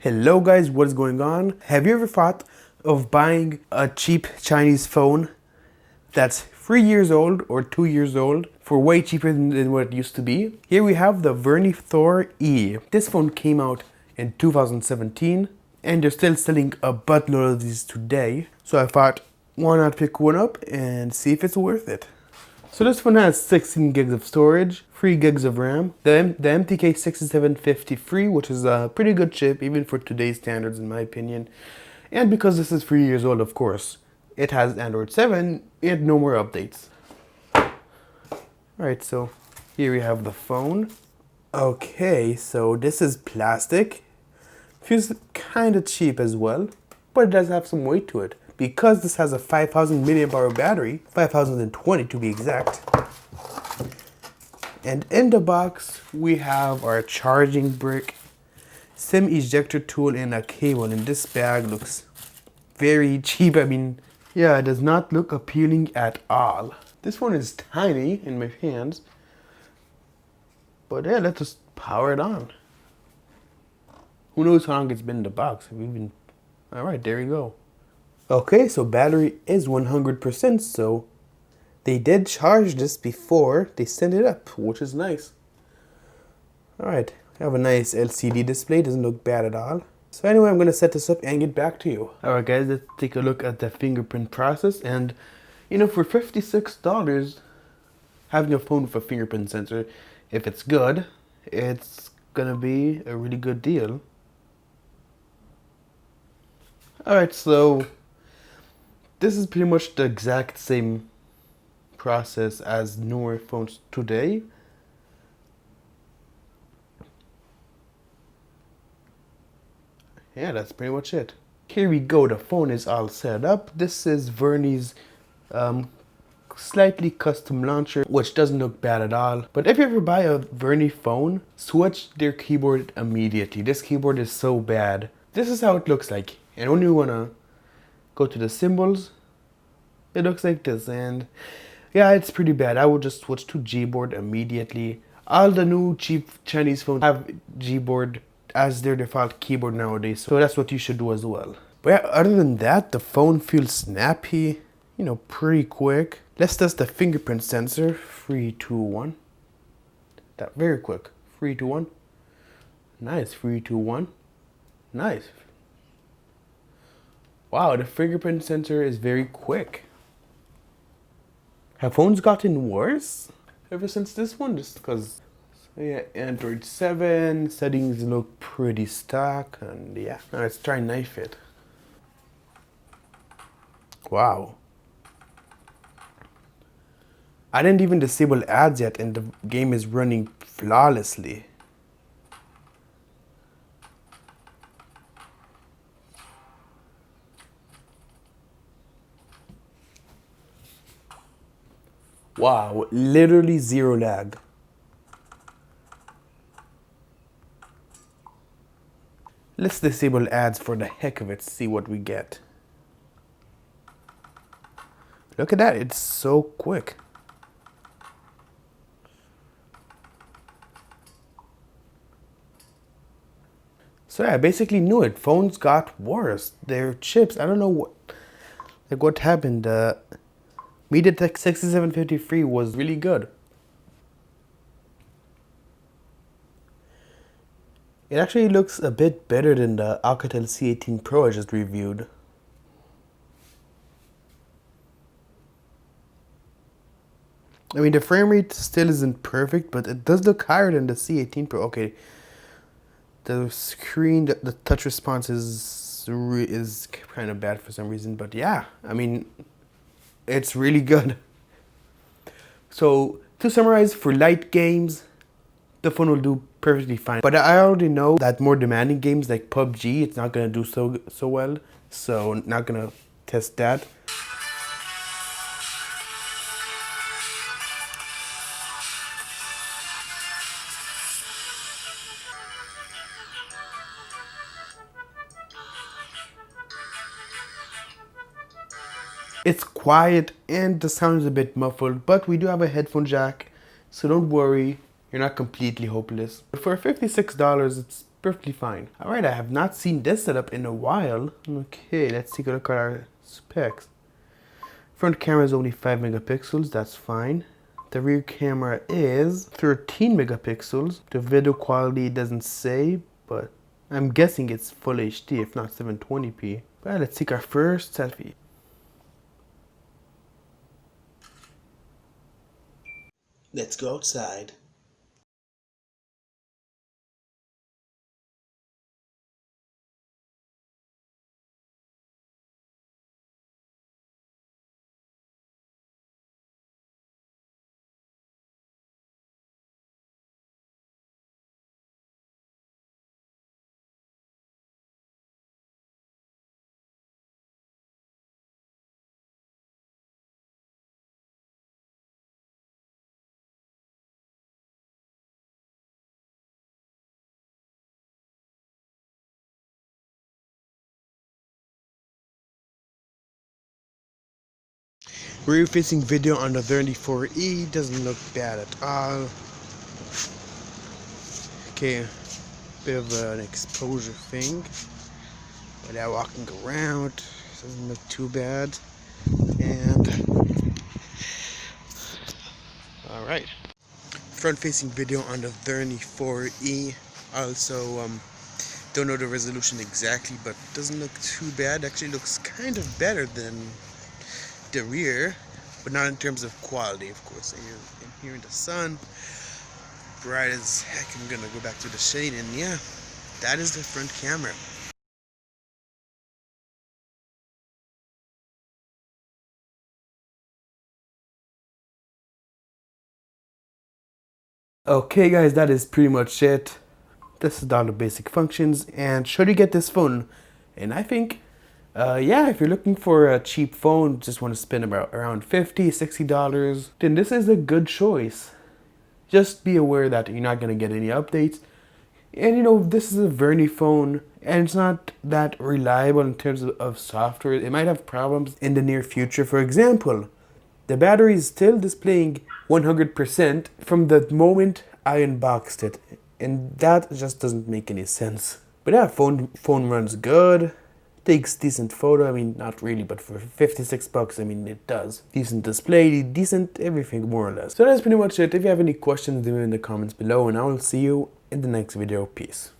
Hello guys, what is going on? Have you ever thought of buying a cheap Chinese phone that's 3 years old or 2 years old for way cheaper than what it used to be? Here we have the Vernee Thor E. This phone came out in 2017 and they're still selling a buttload of these today. So I thought, why not pick one up and see if it's worth it? So this phone has 16 gigs of storage, 3 gigs of RAM, the MTK 6753, which is a pretty good chip even for today's standards in my opinion. And because this is 3 years old, of course, it has Android 7 and no more updates. Alright, so here we have the phone. Okay, so this is plastic. Feels kind of cheap as well, but it does have some weight to it. Because this has a 5000 mAh battery, 5020 to be exact. And in the box, we have our charging brick, SIM ejector tool, and a cable. And this bag looks very cheap. I mean, yeah, it does not look appealing at all. This one is tiny in my hands. But yeah, let's just power it on. Who knows how long it's been in the box? Alright, there we go. Okay, so battery is 100%, so they did charge this before they sent it up, which is nice. Alright, I have a nice LCD display, doesn't look bad at all. So anyway, I'm going to set this up and get back to you. Alright guys, let's take a look at the fingerprint process. And you know, for $56, having a phone with a fingerprint sensor, if it's good, it's going to be a really good deal. Alright, so this is pretty much the exact same process as newer phones today. Yeah, that's pretty much it. Here we go, the phone is all set up. This is Vernee's slightly custom launcher, which doesn't look bad at all. But if you ever buy a Vernee phone, switch their keyboard immediately. This keyboard is so bad. This is how it looks like. And when you want to go to the symbols, it looks like this, and yeah, it's pretty bad. I would just switch to Gboard immediately. All the new cheap Chinese phones have Gboard as their default keyboard nowadays, so that's what you should do as well. But yeah, other than that, the phone feels snappy, you know, pretty quick. Let's test the fingerprint sensor. 3, 2, 1. That very quick. 3, 2, 1. Nice. 3, 2, 1. Nice. Wow, the fingerprint sensor is very quick. Have phones gotten worse ever since this one? Just because, so yeah, Android 7, settings look pretty stock, and yeah. Now let's try knife it. Wow. I didn't even disable ads yet, and the game is running flawlessly. Wow, literally zero lag. Let's disable ads for the heck of it, see what we get. Look at that, it's so quick. So yeah, I basically knew it. Phones got worse. Their chips, I don't know what happened. MediaTek 6753 was really good. It actually looks a bit better than the Alcatel C18 Pro I just reviewed. I mean, the frame rate still isn't perfect, but it does look higher than the C18 Pro. Okay, the screen, the touch response is kind of bad for some reason, but yeah, I mean, it's really good. So to summarize, for light games, the phone will do perfectly fine. But I already know that more demanding games like PUBG, it's not gonna do so well. So not gonna test that. It's quiet and the sound is a bit muffled, but we do have a headphone jack, so don't worry, you're not completely hopeless. But for $56, it's perfectly fine. Alright, I have not seen this setup in a while. Okay, let's take a look at our specs. Front camera is only 5 megapixels, that's fine. The rear camera is 13 megapixels. The video quality doesn't say, but I'm guessing it's full HD, if not 720p. But let's take our first selfie. Let's go outside. Rear facing video on the Vernee Thor doesn't look bad at all. Okay, bit of an exposure thing. But now walking around doesn't look too bad. And alright. Front facing video on the Vernee Thor. Also don't know the resolution exactly, but doesn't look too bad. Actually looks kind of better than the rear, but not in terms of quality, of course. And here in the sun, bright as heck. I'm gonna go back to the shade, and yeah, that is the front camera. Okay guys, that is pretty much it. This is all the basic functions, and should you get this phone, and I think yeah, if you're looking for a cheap phone, just want to spend about around $50-$60, then this is a good choice. Just be aware that you're not going to get any updates. And you know, this is a Vernee phone, and it's not that reliable in terms of software. It might have problems in the near future. For example, the battery is still displaying 100% from the moment I unboxed it. And that just doesn't make any sense. But yeah, phone runs good. Takes decent photo. I mean, not really, but for 56 bucks, I mean, it does. Decent display, decent everything, more or less. So that's pretty much it. If you have any questions, leave them in the comments below, and I will see you in the next video. Peace.